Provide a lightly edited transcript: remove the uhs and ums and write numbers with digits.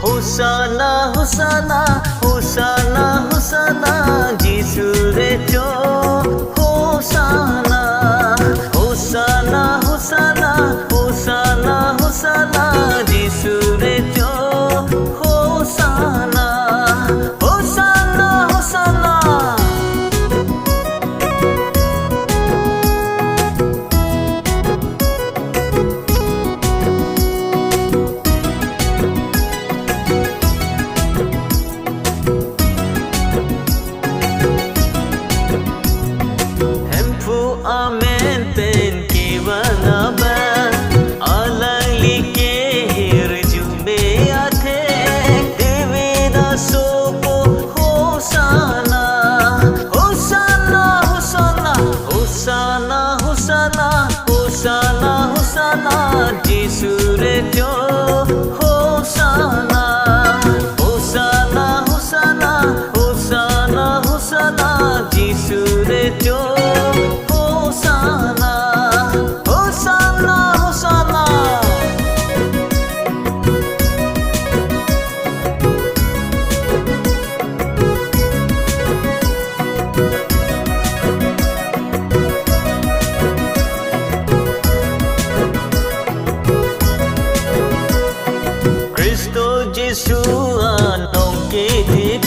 Hosanna, Hosanna, Hosanna, Hosanna, Jisure cho Hosanna, Hosanna, Hosanna, Hosanna, Hosanna, Jisure cho Hosanna, Hosanna, Hosanna. Amen ten ki banaba alali ke hirjume athe deveda sopo Hosanna, Hosanna, Hosanna, Hosanna, Hosanna, Hosanna, Hosanna, Jisure cho Hosanna, Hosanna, Hosanna, Hosanna, Hosanna, Jisure cho Hosanna, Hosanna, Hosanna. Cristo Giêsu nông kế thiết